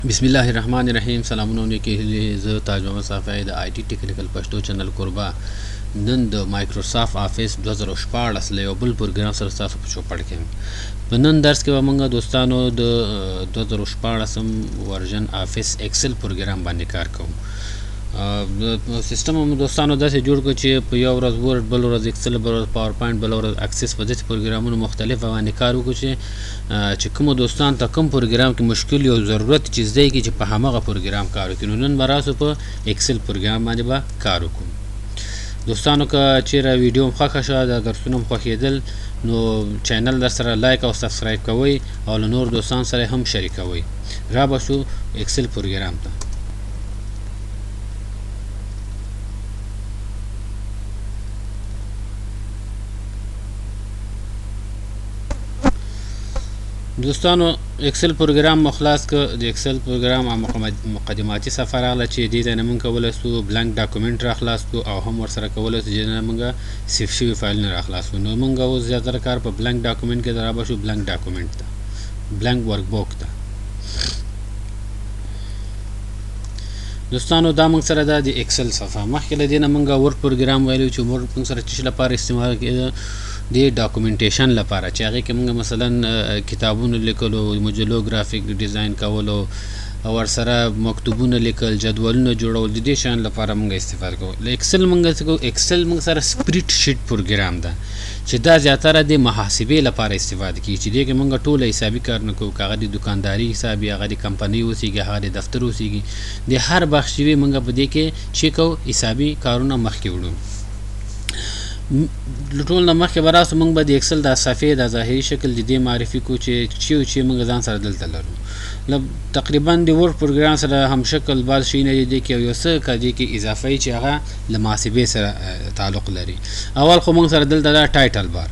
بسم الله الرحمن الرحیم. سلامونه کې زه تاج محمد صافی د آی ټی ټیکنیکل پښتو چینل قربا نن د مایکروسافت افیس 2014 له یو بل پروګرام سره تاسو په چوپړ کې په نن درس کې به موږ دوستانو د 2014 ورژن افیس ایکسل پروګرام باندې کار کوو. سیستم هم دوستانو داسې جوړ کړو چې په یو ورځ ورډ، بل ورځ ایکسل، بل ورځ پاور پوینټ، بل ورځ اکسس، په داسې پروګرامونو مختلف باندې کار وکړو چې کوم دوستان ته کوم پروګرام کې مشکل یا ضرورت چیز دی چې په همغه پروګرام کار وکړي. نن به راسو په ایکسل پروګرام باندې به کار وکړو. دوستانو که چیرې ویډیو هم خوښه شوه، د درسونه هم خوښېدل، نو چینل در سره لایک او سبسکرایب کوئ او له نور دوستان سره هم شریکوئ. را به شو ایکسل پروګرام ته. دوستانو ایکسل پروګرام مو خلاص کړ. د ایکسل پروګرام مقدماتي صفحه راغله چې دې ته نه موږ کولی سو بلانک ډاکومنټ را خلاص کړو او هم ورسره کولی سو چې نه موږ سیف شوي فایلونه را خلاص کړو. نو موږ اوس زیاتره کار په بلانک ډاکومنټ کې را به شو بلانک ډاکومنټ ته، بلانک ورک بوک ته. دوستانو دا موږ سره ده د ایکسل صفحه. مخکې له دې نه موږ ورډ پروګرام ویلو چې ورډ موږ سره څه لپاره استعمال کېده؟ د ډاکومنټیشن لپاره، چې هغې کې موږ مثلا کتابونه لیکلو، مجلو ګرافیک ډیزاین کولو او ورسره مکتوبونه لیکل، جدولونه جوړول، د دې شیانو لپاره موږ استفاده کوو. له ایکسل موږ څه کوو؟ ایکسل موږ سره سپریډ شیټ پروګرام ده چې دا زیاتره د محاسبې لپاره استفاده کیږي، چې دې کې موږ ټوله حسابي کار نه کوو، که هغه د دکانداري حساب یا هغه د کمپنۍ اوسېږي، هغه د دفتر اوسېږي، د هر بخش چې وي موږ په دې کې چې کوو حسابي کارونه مخکې وړو. ټول نه مخکې به راسو موږ به د ایکسل د صفحې د ظاهري شکل د دې معرفي کوو چې موږ ځان سره دلته لرو. تقریبا د ورډ پروګرام سره هم شکل بعض شیونه دي کې یو څه که دې کې اضافه چې هغه له محاسبې سره تعلق لري. اول خو موږ سره دلته دا ټایټل بار،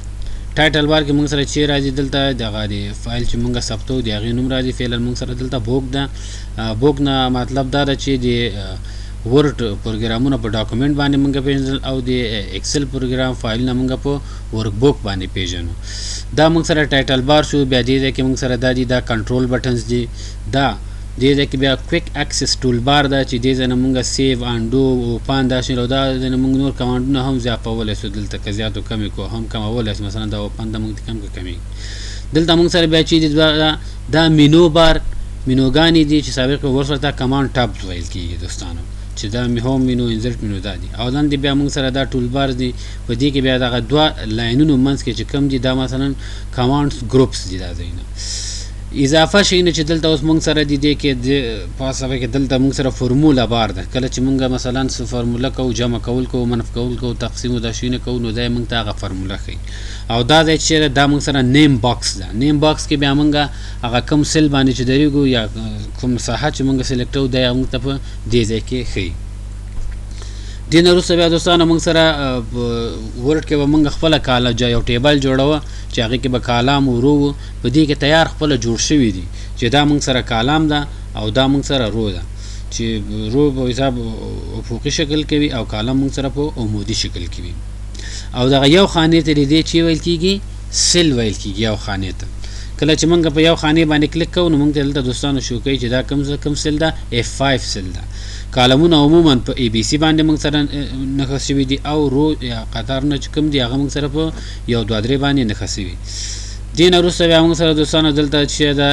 ټایټل بار کې موږ سره چې راځي دلته دغه د فایل چې موږ ثبتو د هغې نوم راځي. فعلا موږ سره دلته بوک ده. بوک نه مطلب دا ده چې د ورډ پروګرامونه په ډاکومنټ باندې موږ پیژنل او د ایکسل پروګرام فایلونه موږ په ورک بوک باندې پیژنو. دا موږ سره ټایټل بار شو. بیا دې ځای کې موږ سره دا دي، دا کنټرول بټنز دي. دا دې ځای کې بیا کویک اکسس ټول بار ده چې دې ځای نه موږ سیو، انډو، اوپن دا شی، او دا ځای نه موږ نور کمانډونه هم زیاتولی سو. دلته که زیات و کمې کو هم کمولی سو. مثلا دا اوپن ده موږ کم که کمېږي. دلته موږ سره بیا چې دا مینو بار، مینوګانې دي چې سابق ورسره دا کمانډ ټابز ویل کېږي دوستانو، چې دا هوم مینو، انزرټ مینو دا دي. او لاندې بیا موږ سره دا ټول بار دي. په دې کې بیا دغه دوه لاینونو منځ کې چې کوم دي دا مثلا کمانډز ګروپس دي. دا ځایونه اضافه شیونه چې دلته اوس موږ سره دي دې کې په صفحه کې دلته موږ سره فرموله بار ده. کله چې موږ مثلا فرموله کوو، جمع کول کوو، منف کول کوو، تقسیم او دا شیونه کوو، نو دا موږ ته هغه فرموله ښیي. او دا ځای چې دا موږ سره نیم باکس ده. نیم باکس کې بیا موږ هغه کوم سیل باندې چې درېږو یا کوم ساحه چې موږ سلیکټو دا موږ ته په دې ځای کې ښیي. دې نه وروسته بیا دوستانو موږ سره ورډ کې به موږ خپله کاله یو ټیبل جوړوه چې هغې کې به کالام ورو. په دې کې تیار خپله جوړ شوي دي چې دا موږ سره کالام ده او دا موږ سره رو ده، چې رو په حساب افقي شکل کې وي او کالم موږ سره په عمودي شکل کې وي. او دغه یو خانې ته دې چې ویل کېږي سیل ویل کېږي. یو خانې ته کله چې موږ په یو خانې باندې کلیک کوو نو موږ ته دلته دوستانو شو کوي چې دا کوم سیل ده؟ F5 سیل ده. کالمونه عموما په ای بي سي باندې موږ سره نښه شوي دي او رو یا قطارونه چې کوم دي هغه موږ سره په 1 2 3 باندې نښه شوي. دې نه وروسته بیا موږ سره دوستانو دلته چې دا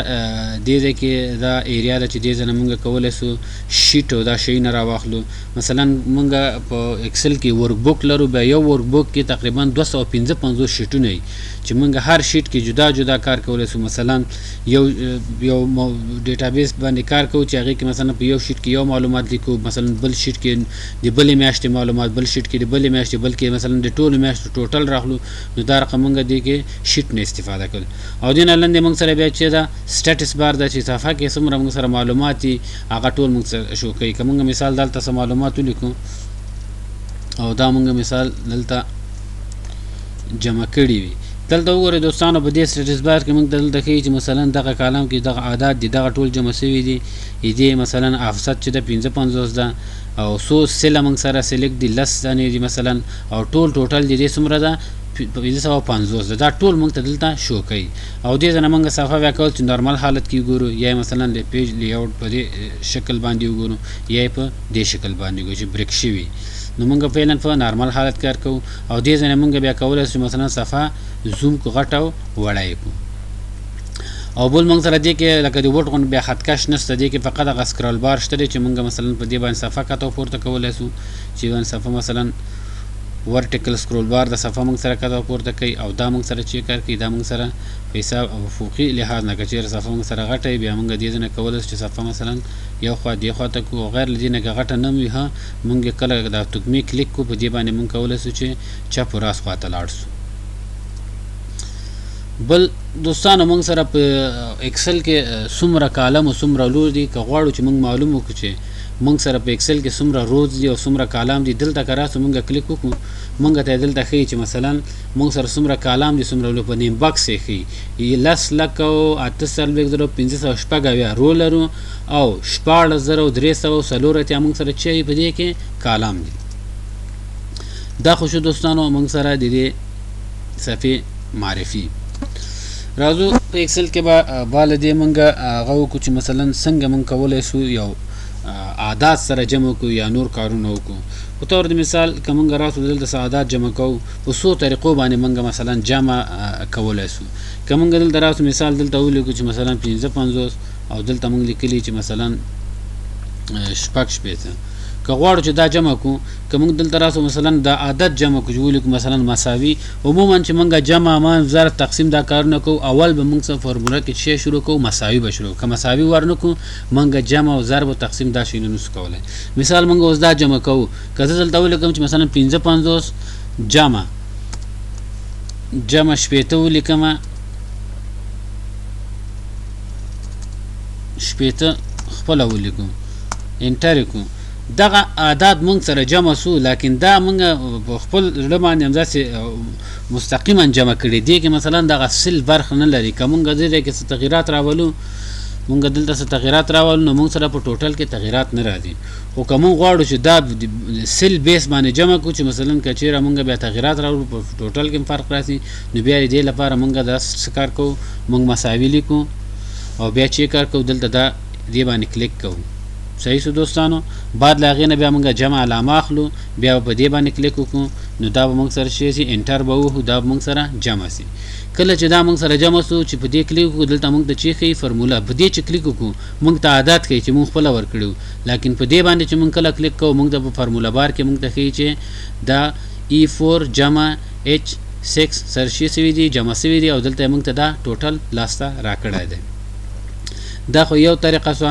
دې ځای کې دا ایریا ده چې دې ځای نه موږ کولی سو شیټ او دا شیونه راواخلو. مثلا موږ په ایکسل کې ورک بوک لرو. بیا یو ورک بوک کې تقریبا 255 شیټونه وي چې موږ هر شیټ کې جدا جدا کار کولی سو. مثلا یو ډیټابیس باندې کار کوو چې هغې کې مثلا په یو شیټ کې یو معلومات لیکو، مثلا بل شیټ کې د بلې میاشتې معلومات، بل شیټ کې د بلې میاشتې، بلکې مثلا د ټولو میاشتو ټوټل راخلو. نو دا رقم موږ دې کې شیټ نه استفاده کوو. او دې نه لاندې موږ سره بیا چې دا سټیټس بار ده چې صفحه کې څومره موږ سره معلومات دي هغه ټول موږ سره شو کوي. که موږ مثال دلته څه معلومات ولیکو او دا موږ مثال دلته جمع کړي وي، دلته وګورئ دوستانو په دې سټیټس بار کې موږ دلته ښیي چې مثلا دغه کالم کې دغه عادات دي، دغه ټول جمع شوي دي. دې مثلا افسد چې ده 55 ده او څو سیله موږ سره سلیکټ دي 10 دانې دي مثلا، او ټول ټوټل د دې څومره ده 1550 دا ټول موږ ته دلته شو کوي او دې ځنه موږ صفحه بیا کول چې نارمل حالت کې ګورو یا مثلا د پیج لیاوټ په دې شکل باندې وګورو یا په دې شکل باندې وګورو چې بریک شوی نو موږ فعلا په نارمل حالت کار کوو او دې ځنه موږ بیا کولای شو مثلا صفحه زوم کو غټو وړای کو او بل موږ سره دې کې لکه د وټ غون بیا خط کش نشته دې کې فقط هغه سکرول بار شته چې موږ مثلا په دې باندې صفحه کاته پورته کولای شو چې باندې صفحه مثلا ورټیکل سکرول بار د صفحه موږ سره کاته پورته کوي او دا موږ سره چې کار کوي دا موږ سره په حساب افقي لحاظ نه کچیر صفحه موږ سره غټه بیا موږ دې نه کولای چې صفحه مثلا یو خوا دی خوا ته کو غیر لدی نه غټه نه وي ها موږ کله دا تکمی کلیک کو په دې باندې موږ کولای چې چپ راس خوا ته لاړ شو بل دوستانو موږ سره په ایکسل کې څومره کالم او څومره لور دي که غواړو چې موږ معلوم وکړو چې موږ سره په ایکسل کې څومره روز دي او څومره کالم دي دلته که راسو موږ کلیک وکړو موږ ته دلته ښیي چې مثلا موږ سره څومره کالم دي څومره لور په نیم باکس یې ښیي 10,08,500 رول لرو او 14,300 موږ سره چې په دې کې کالم دي دا خو شو دوستانو موږ سره د دې صفحې معرفي راځو په ایکسل کې به بال دې مونږ هغه وکړو چې مثلا څنګه مونږ کولی شو یو عادات سره جمع کړو یا نور کارونه وکړو په طور د مثال که مونږ راسو دلته څه عادات جمع کوو په څو طریقو باندې مونږ مثلا جمع کولی شو که مونږ دلته راسو مثال دلته ولیکو چې مثلا 55 او دلته مونږ لیکلي چې مثلا 6 که غواړو چې دا جمع کو که موږ دلته راسو مثلا دا عادت جمع کو جوړ کو مثلا مساوي عموما چې موږ جمع مان ضرب تقسیم دا کارونه کو اول به موږ څه فرموله کې شی شروع کو مساوي به شروع که مساوي ورنکو موږ جمع او ضرب او تقسیم دا شی نه نس کولای مثال موږ اوس دا جمع کو که دلته ولیکم چې مثلا 55 جمع شپېته ولیکم شپېته خپل ولیکم انټر کو دغه عادات مونږ سره جمع سو لکن دا مونږ خپل زړه باندې همداسې مستقیما جمع کړي دي کې مثلا دغه سل برخه نه لري که مونږ دې کې څه تغیرات راولو مونږ دلته څه تغیرات راولو نو مونږ سره په ټوټل کې تغیرات نه راځي خو که مونږ غواړو چې دا سل بیس باندې جمع کړو چې مثلا که چېرې مونږ بیا تغیرات راوړو په ټوټل کې فرق راسي نو بیا دې لپاره مونږ دا څه کار کوو مونږ مساوي لیکو او بیا چې کار کوو دلته دا دې باندې کلیک کوو صحیح سو دوستانو بعد لاغې نه بیا موږ جمع علامه اخلو بیا په دې باندې کلیک وکړو نو دا به موږ سره شي انټر به وهو دا به موږ سره جمع سي کله چې دا موږ سره جمع سو چې په دې کلیک وکړو دلته موږ د چې ښیي فرموله په دې چې کلیک وکړو موږ ته عادت کوي چې موږ خپله ورکړو لکن په دې باندې چې موږ کله کلیک کوو موږ ته په فرموله بار کې موږ ته ښیي چې دا E4 جمع H6 سره شي سوي دي جمع سوي دي او دلته موږ ته دا ټوټل لاسته راکړی دی دا خو یو طریقه شو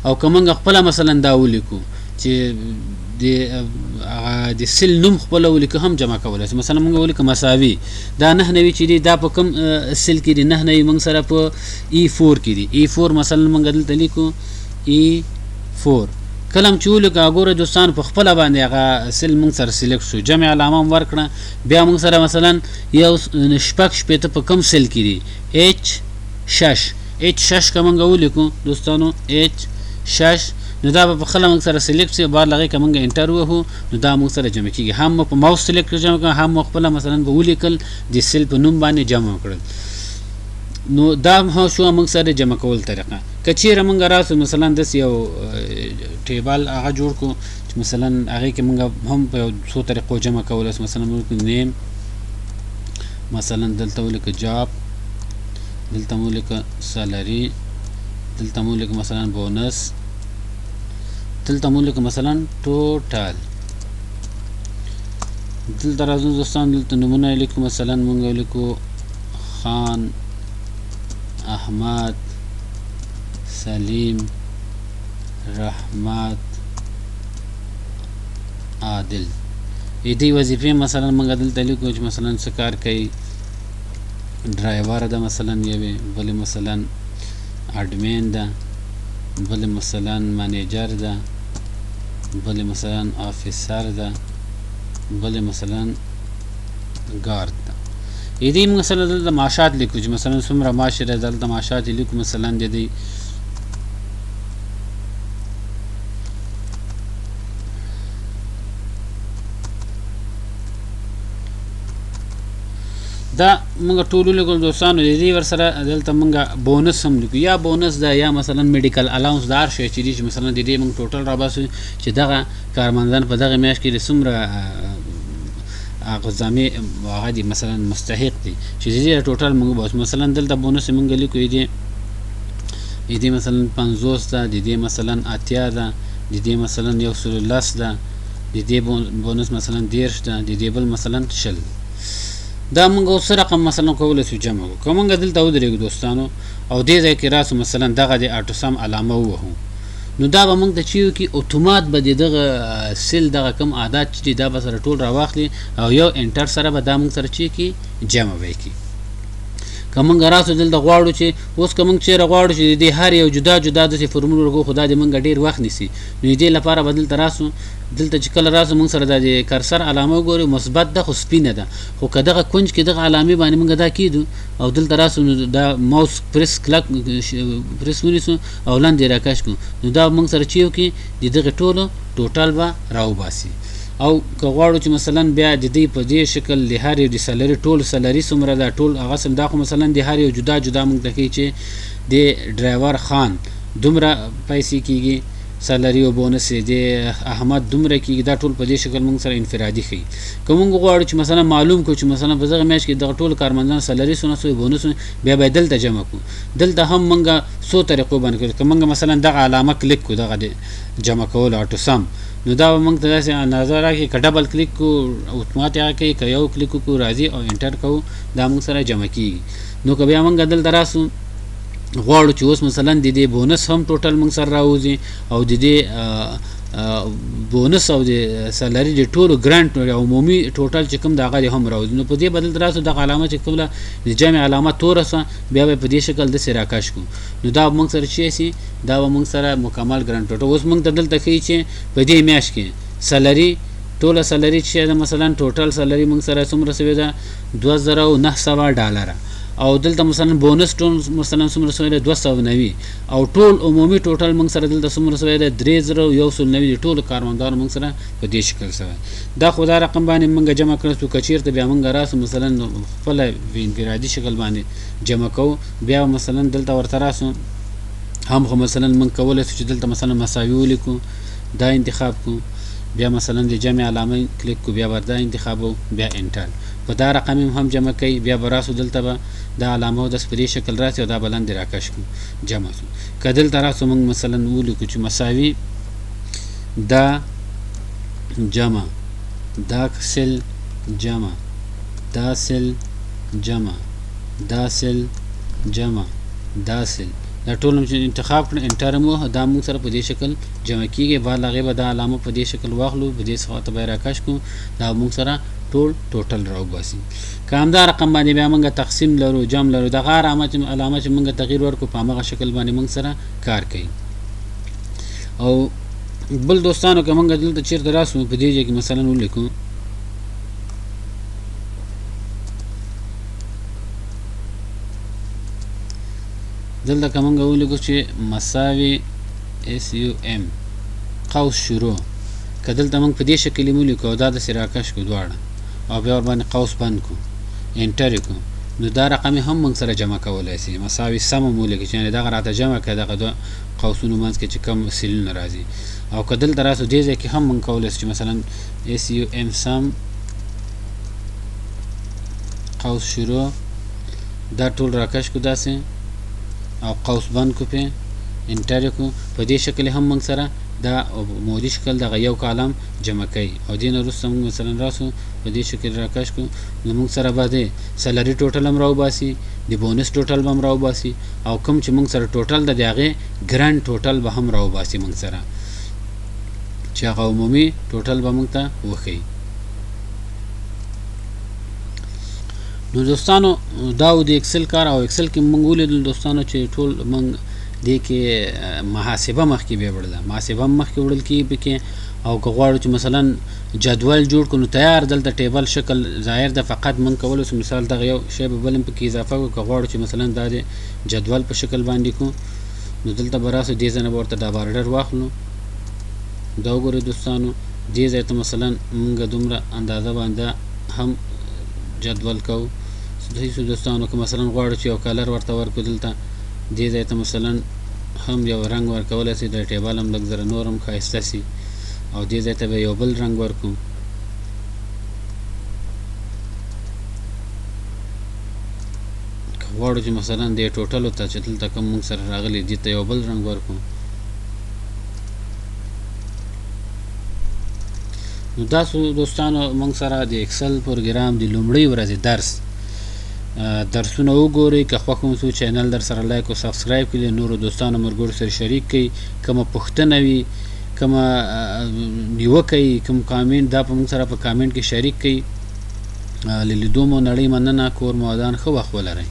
او که موږ خپله مثلا دا ولیکو چې د سل نوم خپله ولیکو هم جمع کولی شو مثلا موږ ولیکو مساوي دا 9 نوي چې دي دا په کوم سل کې دي 9 نوي موږ سره په E4 کې دي E4 مثلا موږ دلته لیکو E4 کله هم چې ولیکو ګوره دوستان په خپله باندې هغه سل موږ سره سلیکټ شو جمع علامه هم ورکړه بیا موږ سره مثلا یو شپېته په کوم سل کې دي H6 H6 که موږ ولیکو دوستانو H6 نو دا به په خپله موږ سره سلیکټ شي بعد له هغې که موږ انټر ووهو نو دا موږ سره جمع کېږي هم په ماوس سلیکټ جمع کړو هم خپله مثلا به ولیکل د سل په نوم باندې جمع کړل نو دا هم شو موږ سره جمع کول طریقه که چیرې موږ راسو مثلا داسې یو ټیبل هغه جوړ کړو چې مثلا هغې کې موږ هم په یو څو طریقو جمع کولی شو مثلا موږ نیم مثلا دلته ولیکو جاب دلته مو لیکه سالري دلته مو لیکه مثلا بونس دلته مو لیکه مثلا ټوټل دلته راځو دوستان دلته نومونه لیکو مثلا مونږ لیکو خان احمد سلیم رحمت عادل دې وظیفې مثلا مونږ دلته لیکو چې مثلا څه کار کوي ډرایور ده مثلا یوې بلې مثلا اډمین ده بلې مثلا منیجر ده بلې مثلا آفیسر ده بلې مثلا ګارد ده دې موږ مثلا دلته معاشات لیکو چې مثلا څومره معاش دی دلته معاشات لیکو مثلا د دې دا موږ ټول لیکل دوستانو د دې ورسره دلته موږ بونس هم لیکو یا بونس دا یا مثلا میډیکل الاونس دا هر شی چې دی مثلا د دې موږ ټوټل را باسو چې دغه کارمندان په دغه میاشت کې د څومره غذامي هغه دي مثلا مستحق دي چې دې ټوټل موږ بس مثلا دلته بونس موږ لیکو دې مثلا 50 ده د دې مثلا 80 ده د دې مثلا 110 ده د دې بونس مثلا 10 ده د دې بل مثلا 60 دا موږ اوس رقم مثلا کولای شو جمع وکړو کوم موږ دلته ودرېږو دوستانو او دې ځای کې راسو مثلا دغه د اټوسم علامه ووهو نو دا به موږ ته چیو کې اتومات به دغه سیل دغه کم عادت چې دا به سره ټول راواخلي او یو انټر سره به دا موږ سره چی کې جمع وکړي کوم راسو دلته غواړو چې اوس کوم چې غواړو چې د هر یو جدا جدا د فرمول ورغو خدای دې موږ ډیر وخت نیسي نو دې لپاره بدل تراسو دلته چې کله راسو موږ سره د کرسر علامه وګورو مثبت ده خو سپینه ده خو کداغه کونج کې دغه علامه باندې موږ دا کیدو او دلته راسو دا ماوس پریس کلک پریس ونیسو او لاندې راکاش کو نو دا موږ سره چیو کې دغه ټوټل به راو باسي او که غواړو چې مثلا بیا د دې په دې شکل د هر یو د سلري ټول سلري څومره ده ټول هغه سم دا خو مثلا د هر یو جدا جدا موږ ته کوي چې د ډرایور خان دومره پیسې کیږي سلري او بونس د احمد دومره کیږي دا ټول په دې شکل موږ سره انفرادي ښیي که موږ غواړو چې مثلا معلوم کړو چې مثلا په دغه میاشت کې دغه ټول کارمندان سلري څونه سوی بونس بیا به دلته جمع کړو دلته هم موږ څو طریقو باندې کړو که موږ مثلا دغه علامه کلیک کړو دغه جمع کول اټو سم نو دا موږ ته داسې اندازه راکړي که ډبل کلیک کو اتومات هغه کوي که یو کلیک کو راځي او انټر کوو دا موږ سره جمع کیږي نو که بیا موږ دلته راسو غواړو چې اوس مثلا د دې بونس هم ټوټل موږ سره راوځي او د دې بونس او د سالري د ټولو ګرانټ او عمومي ټوټل چې کوم دغه هم راوځي نو په دې بدل دراسو د علامه چې کومه د جمع علامه تورسه بیا په دې شکل د سراکاش کو نو دا موږ سره چی سي دا موږ سره مکمل ګرانټ ټوټل اوس موږ دلته کوي چې په دې میاشت کې سالري ټوله سالري چې مثلا ټوټل سالري موږ سره څومره شوی ده $2900 او دلته مثلا بونس ټول مثلا څومره شوی ده 290 او ټول عمومي ټوټل موږ سره دلته څومره شوی ده 3190 ټول کارمندانو موږ سره په دې شکل شوی دا خدای رقم باندې موږ جمع کړو کچیر ته بیا موږ راسو مثلا خپل انفرادي شکل باندې جمع کوو بیا مثلا دلته ورته راسو هم خو مثلا موږ کولای شو چې دلته مثلا مساوي ولیکو دا انتخاب کو بیا مثلا د جمع علامه کلیک کو بیا وردا انتخابو بیا انټر په دا رقم هم جمع کوي بیا براسو دلته به دا علامه د سپری شکل راځي او دا بلند راکش کو جمع شو کدل تراسو موږ مثلا ولیکو چې مساوي دا جمع دا سل جمع دا سل جمع دا سل جمع دا سل دا ټول چې انتخاب کړ انټر مو دا موږ سره په دې شکل جمع کیږي بعد هغه به دا علامه په دې شکل واخلو په دې څخه ته راکش کو دا موږ سره ټوټل راو باسي کامدا رقم باندې بیا موږ تقسیم لرو جمع لرو د غیر علامه چې موږ تغییر ورکو په هغه شکل باندې موږ سره کار کوي او بل دوستانو که موږ دلته چیرته راسو په دې کې مثلا ولیکو دلته که موږ ولیکو چې مساوي SUM قوس شروع که دلته موږ په دې شکل ولیکو دا د سراکش کو دواړه او بیا ور باندې قوس بند کو انټر کو نو دا رقم هم موږ سره جمع کولای شي مساوي سم مولیک چې دا راته جمع کړه دغه قوسونو منځ کې چې کم سیلونه راځي او کدل دراسو دې ځکه هم موږ کولای شي مثلا SUM سم قوس شروع دا ټول راکش کو داسې او قوس بند کو په انټر کو په دې شکل هم موږ سره دا مودي شکل دغه یو کالم جمع کوي او دین وروسته موږ مثلا راسو په دې شکل راکش کو نو موږ سره باندې سالري ټوټل هم راو باسي د بونس ټوټل هم راو باسي او کوم چې موږ سره ټوټل د هغه ګرانډ ټوټل به هم راو باسي موږ سره چې هغه عمومي ټوټل به موږ ته وخی نو دوستانو دا د ایکسل کار او ایکسل کې موږ ولیدل دوستانو چې ټول موږ دې کې محاسبه مخکې به وړله محاسبه مخکې وړل کې پکې او که غواړو چې مثلا جدول جوړ کړو تیار دلته ټیبل شکل ظاهر ده فقط من کولو سو مثال دغه یو شی به بل پکې اضافه کو که غواړو چې مثلا دا جدول په شکل باندې کو نو دلته براسو دې ځنه ورته دا بارډر واخلو دا وګورئ دوستانو دې ځای ته مثلا موږ دومره اندازه باندې هم جدول کو هیڅ دوستانو که مثلا غواړو چې یو کلر ورته ورکړو دلته دې ځای ته مثلا هم یو رنګ ورکولی سي د ټیبل هم لږ ذره نور هم ښایسته سي او دې ځای ته به یو بل رنګ ورکړو که غواړو چې مثلا دې ټوټلو ته چې دلته کوم موږ سره راغلي دې ته یو بل رنګ ورکړو نو تاسو دوستانو موږ سره د اکسل پروګرام د لومړۍ ورځې درسونه وګورئ که خوښ مو شو چینل در سره لایک او سبسکرایب کړئ نورو دوستانو ملګرو سره شریک کړئ کومه پوښتنه وي کومه نیوکه وي کوم کامنټ دا په موږ سره په کامنټ کې شریک کړئ له لیدو مو نړۍ مننه کور مو ودان ښه وخت ولرئ